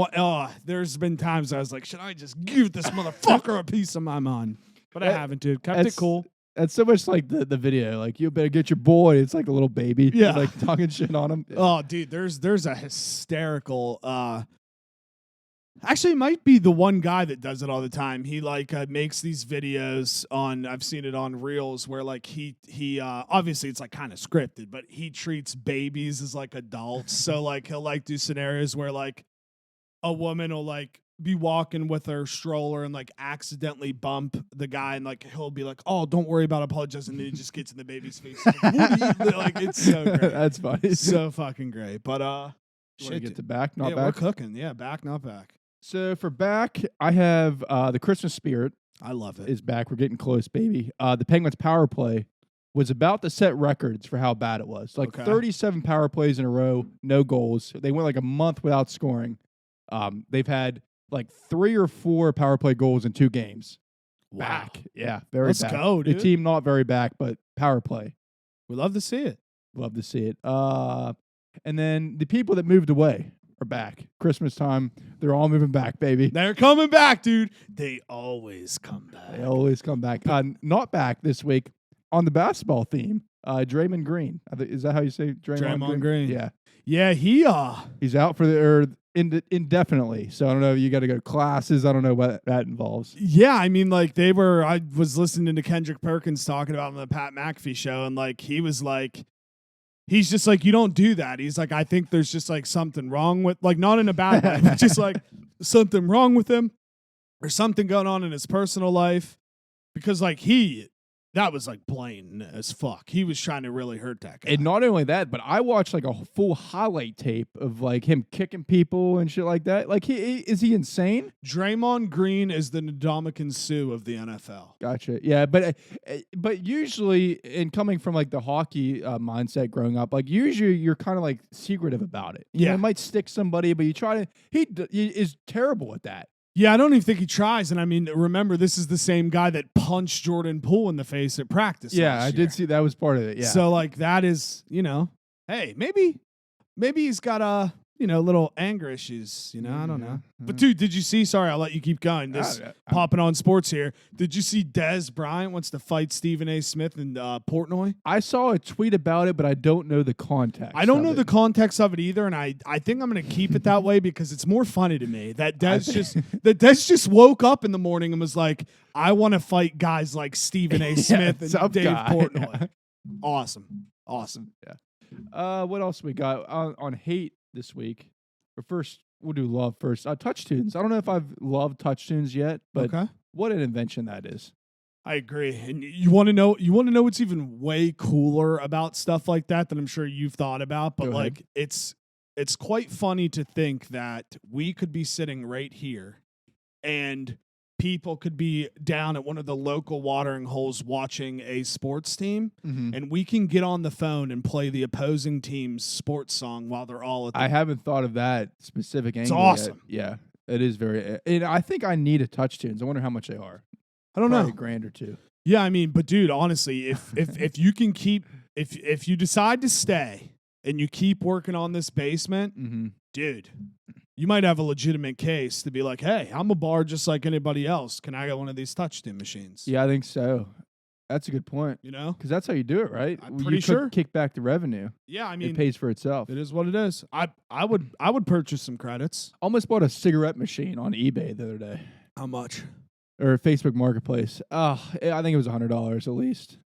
there's been times I was like, should I just give this motherfucker a piece of my mind? But I haven't, dude. Kept it cool. That's so much like the video. Like, you better get your boy. It's like a little baby. Yeah. Like talking shit on him. Oh, dude, there's a hysterical actually, it might be the one guy that does it all the time. He like makes these videos on. I've seen it on Reels where like he obviously it's like kind of scripted, but he treats babies as like adults. So like he'll like do scenarios where like a woman will like be walking with her stroller and like accidentally bump the guy, and like he'll be like, "Oh, don't worry about apologizing." And then he just gets in the baby's face. Like, what are you? Like, it's so great. That's funny. So fucking great. But You want to Shit, get to back, not yeah, back? we're cooking. Yeah, back, not back. So for back, I have the Christmas Spirit I love it. is back. We're getting close, baby. The Penguins power play was about to set records for how bad it was. Like Okay. 37 power plays in a row, no goals. They went like a month without scoring. They've had like 3 or 4 power play goals in 2 games. Wow. Back. Yeah, very Let's back. go, The dude. team not very back, but power play. We love to see it. Love to see it. And then the people that moved away are back. Christmas time, they're all moving back, baby. They're coming back, dude. They always come back. They always come back. Not back this week on the basketball theme. Draymond Green. Is that how you say Draymond Green. Yeah. Yeah, He's out for indefinitely. So I don't know. You got to go to classes. I don't know what that involves. Yeah, I mean, like I was listening to Kendrick Perkins talking about him on the Pat McAfee show, and like he was like, he's just like, you don't do that. He's like, I think there's just like something wrong with, like, not in a bad way, but just like something wrong with him or something going on in his personal life, because like that was like blatant as fuck. He was trying to really hurt that guy. And not only that, but I watched like a full highlight tape of like him kicking people and shit like that. Like, is he insane? Draymond Green is the Ndamukong Suh of the NFL. Gotcha. Yeah, but usually, in coming from like the hockey mindset growing up, like usually you're kind of like secretive about it. You know, it might stick somebody, but you try to. He is terrible at that. Yeah, I don't even think he tries. And I mean, remember, this is the same guy that punched Jordan Poole in the face at practice. Yeah, last I year. did see that was part of it. Yeah. So like that is, hey, maybe he's got little anger issues. I don't know. But dude, did you see? Sorry, I'll let you keep going. This popping on sports here. Did you see Des Bryant wants to fight Stephen A. Smith in Portnoy? I saw a tweet about it, but I don't know the context. I don't know the context of it either, and I think I'm going to keep it that way because it's more funny to me that Des just woke up in the morning and was like, I want to fight guys like Stephen A. Smith and Dave Portnoy. Awesome. Yeah. What else we got on hate this week? But first, we'll do love first. Touch tunes. I don't know if I've loved touch tunes yet, but what an invention that is. I agree. And you want to know what's even way cooler about stuff like that I'm sure you've thought about, but like it's quite funny to think that we could be sitting right here and people could be down at one of the local watering holes watching a sports team, and we can get on the phone and play the opposing team's sports song while they're all at the... I haven't thought of that specific angle. It's awesome. Yet. Yeah, it is very... And I think I need a touch tunes. I wonder how much they are. I don't know. $1,000 or $2,000. Yeah, I mean, but dude, honestly, if you can keep... If you decide to stay and you keep working on this basement, dude... You might have a legitimate case to be like, hey, I'm a bar just like anybody else. Can I get one of these touch-tune machines? Yeah, I think so. That's a good point. Because that's how you do it, right? I'm pretty sure. Kick back the revenue. Yeah, I mean, it pays for itself. It is what it is. I would purchase some credits. Almost bought a cigarette machine on eBay the other day. How much? Or Facebook Marketplace. I think it was $100 at least.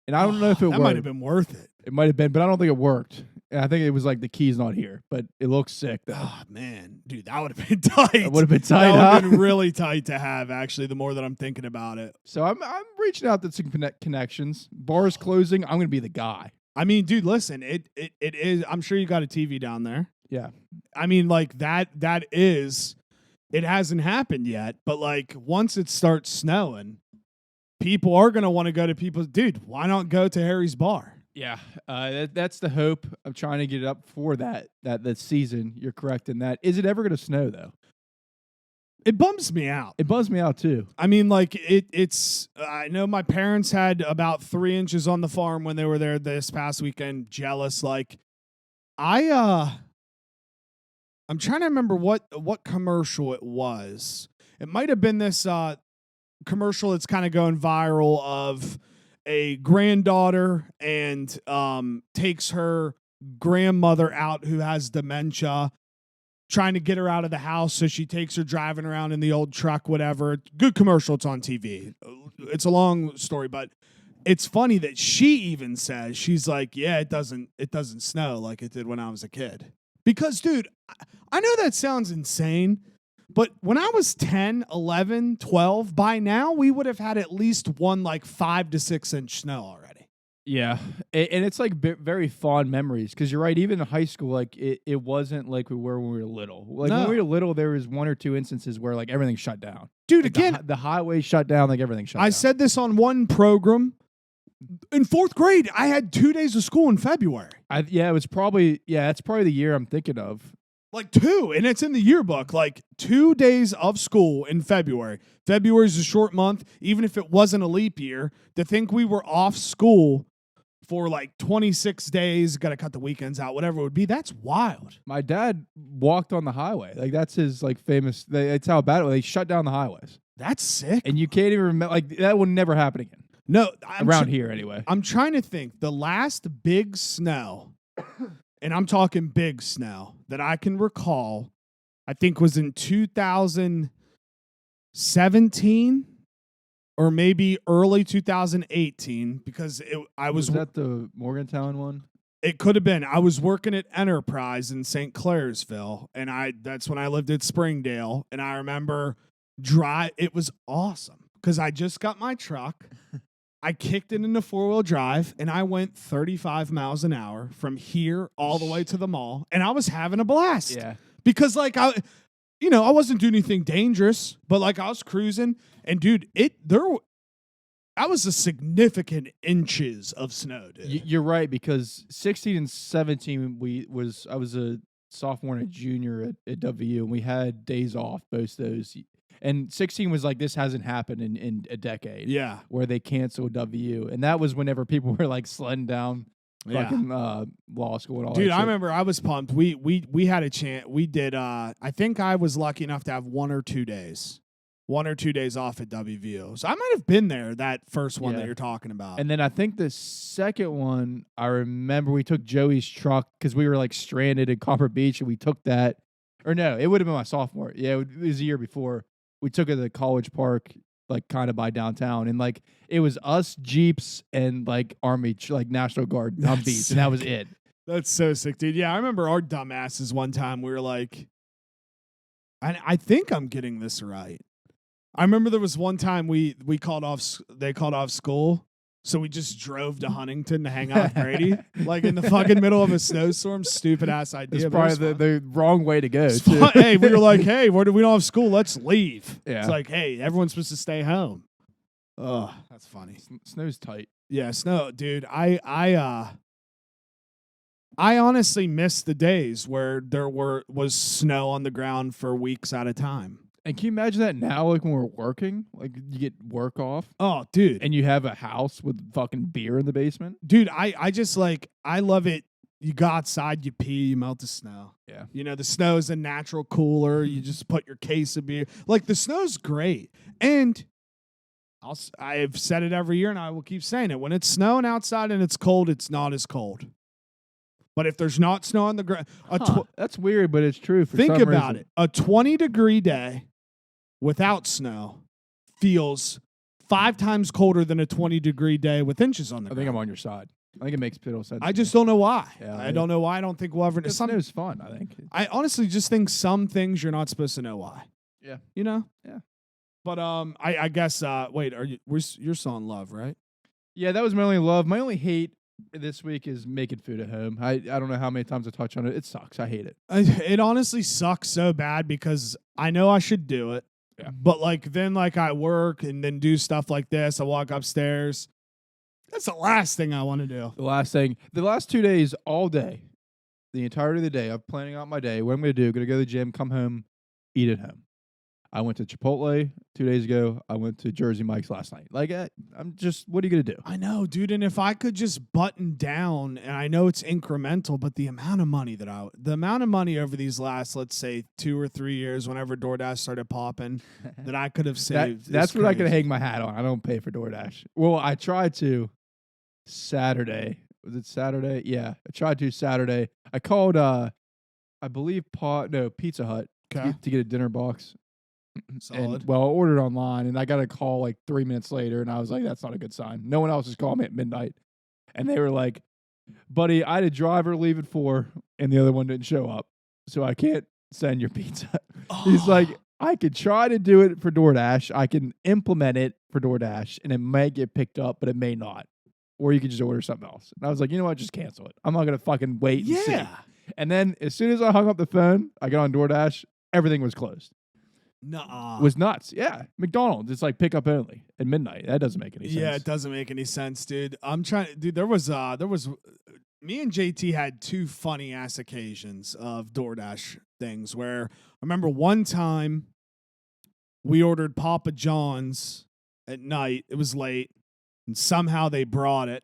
And I don't know if it worked. That might have been worth it. It might have been, but I don't think it worked. And I think it was like the key's not here, but it looks sick though. Oh man, dude, that would have been tight. It would have been tight. That would have been really tight to have. Actually, the more that I'm thinking about it. So I'm reaching out to some connections. Bars closing. I'm gonna be the guy. I mean, dude, listen. It is. I'm sure you got a TV down there. Yeah. I mean, like that is. It hasn't happened yet, but like once it starts snowing, people are gonna want to go to people's. Dude, why not go to Harry's Bar? Yeah, that's the hope of trying to get it up for that season. You're correct in that. Is it ever going to snow though? It bums me out. It bums me out too. I mean, like it's. I know my parents had about 3 inches on the farm when they were there this past weekend. Jealous, like I'm trying to remember what commercial it was. It might have been this commercial that's kind of going viral of a granddaughter and takes her grandmother out who has dementia, trying to get her out of the house. So she takes her driving around in the old truck, whatever. Good commercial. It's on TV. It's a long story, but it's funny that she even says, she's like, yeah, it doesn't snow like it did when I was a kid. Because, dude, I know that sounds insane, but when I was 10, 11, 12, by now we would have had at least one like 5 to 6 inch snow already. Yeah, and it's like very fond memories because you're right. Even in high school, like it wasn't like we were when we were little. Like when No. we were little, there was one or two instances where like everything shut down. Dude, Like again, the highway shut down, like everything shut down. I said this on one program. In 4th grade, I had 2 days of school in February. It's probably the year I'm thinking of. Like 2, and it's in the yearbook. Like 2 days of school in February. February is a short month, even if it wasn't a leap year. To think we were off school for like 26 days, got to cut the weekends out, whatever it would be, that's wild. My dad walked on the highway. Like that's his like famous. That's how bad they shut down the highhighways. That's sick. And you can't even remember. Like that will never happen again. No, around here anyway. I'm trying to think. The last big snow, and I'm talking big snow, that I can recall, I think was in 2017 or maybe early 2018 because Was that the Morgantown one? It could have been. I was working at Enterprise in St. Clairsville, and that's when I lived at Springdale, and I remember it was awesome because I just got my truck. I kicked it into 4-wheel drive, and I went 35 miles an hour from here all the way to the mall, and I was having a blast. Yeah. Because, like, I wasn't doing anything dangerous, but, like, I was cruising, and, dude, that was a significant inches of snow, dude. You're right, because 16 and 17, I was a sophomore and a junior at WU, and we had days off, both those. And 16 was like, this hasn't happened in a decade. Yeah. Where they canceled WU. And that was whenever people were like sledding down fucking law school and all that Dude, shit. I remember I was pumped. We had a chance. We did, I think I was lucky enough to have 1 or 2 days. 1 or 2 days off at WVU. So I might have been there that first one that you're talking about. And then I think the second one, I remember we took Joey's truck because we were like stranded in Copper Beach and we took that. Or no, it would have been my sophomore. Yeah, it was a year before. We took it to the College Park, like kind of by downtown, and like it was us, Jeeps, and like Army, like National Guard on beats, and that was it. That's so sick, dude. Yeah, I remember our dumbasses one time. We were like, I think I'm getting this right. I remember there was one time we called off. They called off school, so we just drove to Huntington to hang out with Brady, like in the fucking middle of a snowstorm. Stupid ass idea. It's probably the wrong way to go. Hey, we were like, hey, we don't have school. Let's leave. Yeah. It's like, hey, everyone's supposed to stay home. Oh, that's funny. Snow's tight. Yeah, snow, dude. I honestly miss the days where there was snow on the ground for weeks at a time. And can you imagine that now, like when we're working, like you get work off? Oh, dude. And you have a house with fucking beer in the basement? Dude, I just I love it. You go outside, you pee, you melt the snow. Yeah. You know, the snow is a natural cooler. You just put your case of beer. Like, the snow's great. And I've said it every year, and I will keep saying it. When it's snowing outside and it's cold, it's not as cold. But if there's not snow on the ground, that's weird, but it's true. Think about it. A 20-degree day without snow feels 5 times colder than a 20-degree day with inches on the ground. I think I'm on your side. I think it makes total sense. I just don't know why. Yeah, I don't know why. I don't think we'll ever. Snow's fun, I think. I honestly just think some things you're not supposed to know why. Yeah. You know? Yeah. But I guess wait, you're still in love, right? Yeah, that was my only love. My only hate this week is making food at home. I don't know how many times I touch on it. It sucks. I hate it. It honestly sucks so bad because I know I should do it. Yeah. But then I work and then do stuff like this. I walk upstairs. That's the last thing I want to do. The last 2 days, all day, the entirety of the day, I'm planning out my day. What I'm going to do, going to go to the gym, come home, eat at home. I went to Chipotle 2 days ago. I went to Jersey Mike's last night. Like, I'm just, what are you going to do? I know, dude. And if I could just button down, and I know it's incremental, but the amount of money over these last, let's say, 2 or 3 years, whenever DoorDash started popping, that I could have saved. That's what I could hang my hat on. I don't pay for DoorDash. Well, I tried to Saturday. Was it Saturday? Yeah, I tried to Saturday. I called, I believe, Pizza Hut to get a dinner box. Solid. And, I ordered online, and I got a call like 3 minutes later, and I was like, that's not a good sign. No one else is calling me at midnight. And they were like, buddy, I had a driver leave at 4, and the other one didn't show up, so I can't send your pizza. He's like, I could try to do it for DoorDash. I can implement it for DoorDash, and it may get picked up, but it may not. or you could just order something else. And I was like, you know what? Just cancel it. I'm not going to fucking wait and see. And then as soon as I hung up the phone, I got on DoorDash, everything was closed. Nuh-uh. It was nuts. Yeah. McDonald's, it's like pick up only at midnight. That doesn't make any sense. Yeah, it doesn't make any sense, dude. I'm trying, dude. There was me and JT had 2 funny ass occasions of DoorDash things where I remember one time we ordered Papa John's at night. It was late, and somehow they brought it.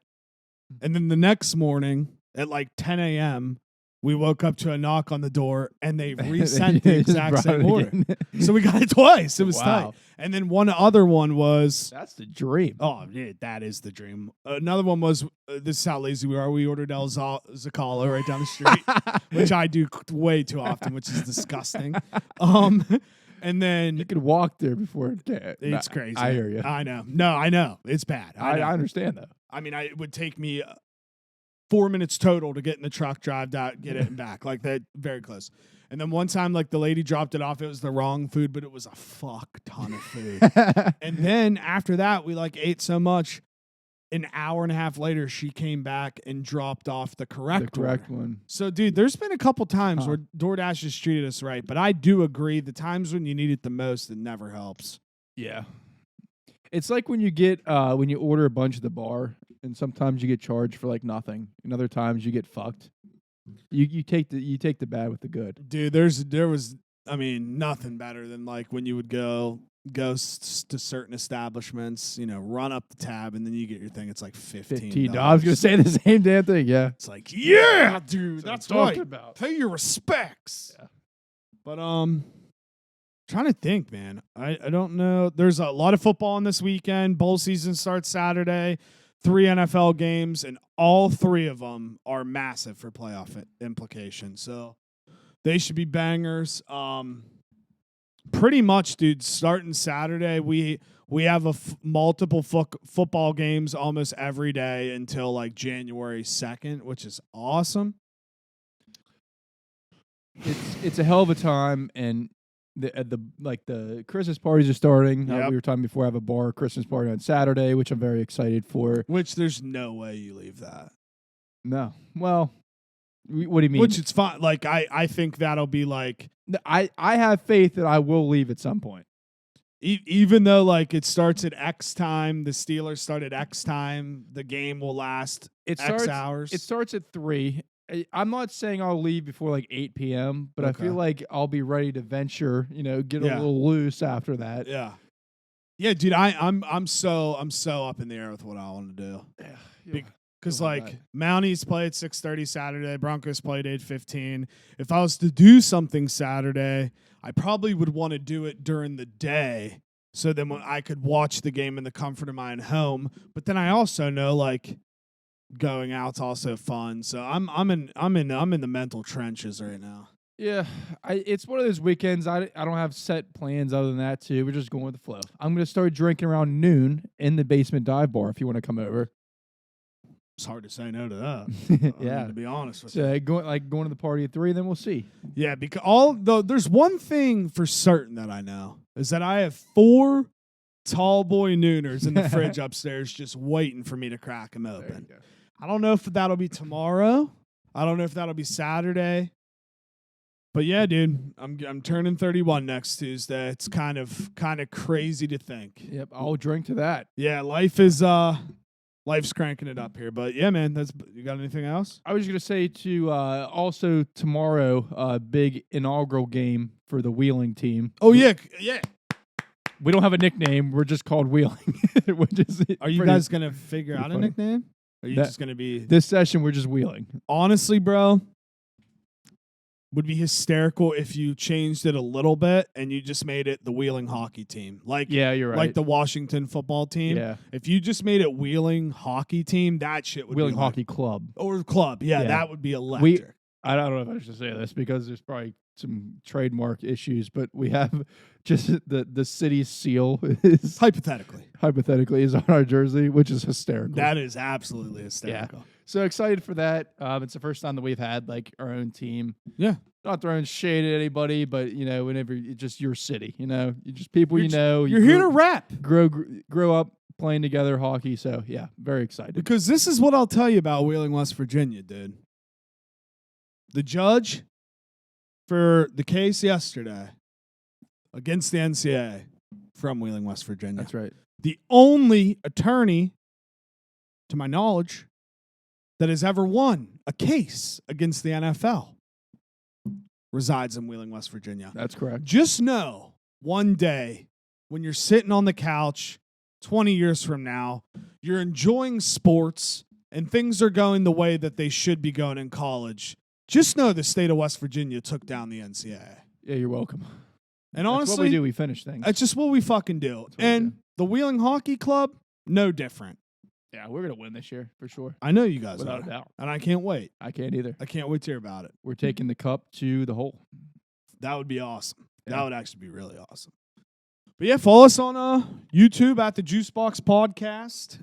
And then the next morning at like 10 a.m., we woke up to a knock on the door, and they resent the exact same order. So we got it twice. It was tight. And then one other one was... That's the dream. Oh, yeah, that is the dream. Another one was, this is how lazy we are. We ordered El Zacalo right down the street, which I do way too often, which is disgusting. And then... You could walk there before it came. It's crazy. I hear you. I know. No, I know. It's bad. I understand, though. I mean, it would take me 4 minutes total to get in the truck, drive out, get it and back. Like that, very close. And then one time, like the lady dropped it off. It was the wrong food, but it was a fuck ton of food. And then after that, we like ate so much. An hour and a half later, she came back and dropped off the correct one. So, dude, there's been a couple times where DoorDash has treated us right, but I do agree the times when you need it the most, it never helps. Yeah. It's like when you get when you order a bunch at the bar, and sometimes you get charged for like nothing, and other times you get fucked. You take the bad with the good. Dude, there was nothing better than like when you would go to certain establishments, run up the tab, and then you get your thing. It's like $15. I was gonna say the same damn thing. Yeah, it's like, yeah, dude, that's what I'm talking about. Pay your respects. Yeah. But trying to think, man. I don't know. There's a lot of football on this weekend. Bowl season starts Saturday. 3 NFL games, and all 3 of them are massive for playoff implications. So they should be bangers. Pretty much, dude, starting Saturday, we have multiple football games almost every day until like January 2nd, which is awesome. It's a hell of a time, and the Christmas parties are starting. Yep. We were talking before, I have a bar Christmas party on Saturday, which I'm very excited for. Which there's no way you leave that. No. Well, what do you mean? Which it's fine. Like I think that'll be like I have faith that I will leave at some point. Even though like it starts at X time, the Steelers start at X time, the game will last X hours. It starts at 3. I'm not saying I'll leave before like 8 p.m., but Okay. I feel like I'll be ready to venture, get a little loose after that. Yeah. Yeah, dude, I'm so up in the air with what I want to do. Yeah. Because like Mounties play at 6:30 Saturday, Broncos play at 8:15. If I was to do something Saturday, I probably would want to do it during the day, so then I could watch the game in the comfort of my own home. But then I also know like going out's also fun. So I'm in the mental trenches right now. Yeah, it's one of those weekends. I don't have set plans other than that too. We're just going with the flow. I'm gonna start drinking around noon in the basement dive bar if you want to come over. It's hard to say no to that. Yeah, to be honest with you. you. Going to the party at 3, then we'll see. Yeah, because there's one thing for certain that I know is that I have 4 tall boy nooners in the fridge upstairs just waiting for me to crack them open. I don't know if that'll be tomorrow. I don't know if that'll be Saturday. But yeah, dude, I'm turning 31 next Tuesday. It's kind of crazy to think. Yep, I'll drink to that. Yeah, life's cranking it up here. But yeah, man, you got anything else? I was gonna say to also tomorrow, big inaugural game for the Wheeling team. Oh yeah. We don't have a nickname. We're just called Wheeling. Are you guys gonna figure out a nickname? Or are you just gonna be this session? We're just Wheeling. Honestly, bro, would be hysterical if you changed it a little bit and you just made it the Wheeling hockey team. Like, yeah, you're right. Like the Washington football team. Yeah. If you just made it Wheeling hockey team, that shit would Wheeling be hockey club or club. Yeah, that would be electric. I don't know if I should say this because there's probably some trademark issues, but we have just the city seal is hypothetically is on our jersey, which is hysterical. That is absolutely hysterical. Yeah. So excited for that. It's the first time that we've had like our own team. Yeah. Not throwing shade at anybody, but whenever it's just your city, you just people you're here to rap. Grow up playing together hockey. So, yeah, very excited. Because this is what I'll tell you about Wheeling, West Virginia, dude. The judge for the case yesterday against the NCAA from Wheeling, West Virginia. That's right. The only attorney, to my knowledge, that has ever won a case against the NFL resides in Wheeling, West Virginia. That's correct. Just know one day when you're sitting on the couch 20 years from now, you're enjoying sports and things are going the way that they should be going in college. Just know the state of West Virginia took down the NCAA. Yeah, you're welcome. And honestly, that's what we do. We finish things. That's just what we fucking do. And the Wheeling Hockey Club, no different. Yeah, we're going to win this year for sure. I know you guys Without are. a doubt. And I can't wait. I can't either. I can't wait to hear about it. We're taking the cup to the hole. That would be awesome. Yeah. That would actually be really awesome. But yeah, follow us on YouTube at the Juicebox Podcast.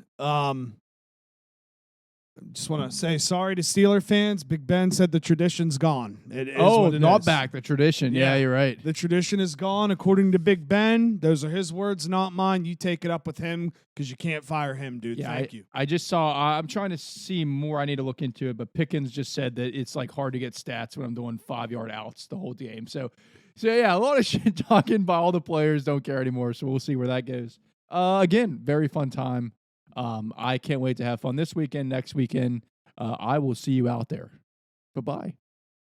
Just want to say sorry to Steeler fans. Big Ben said the tradition's gone. It is what it not is. back. The tradition. Yeah, you're right. The tradition is gone, according to Big Ben. Those are his words, not mine. You take it up with him because you can't fire him, dude. Yeah, Thank you. I just saw. I'm trying to see more. I need to look into it. But Pickens just said that it's like hard to get stats when I'm doing 5-yard outs the whole game. So yeah, a lot of shit talking by all the players. Don't care anymore. So we'll see where that goes. Again, very fun time. I can't wait to have fun this weekend, next weekend. I will see you out there. Goodbye.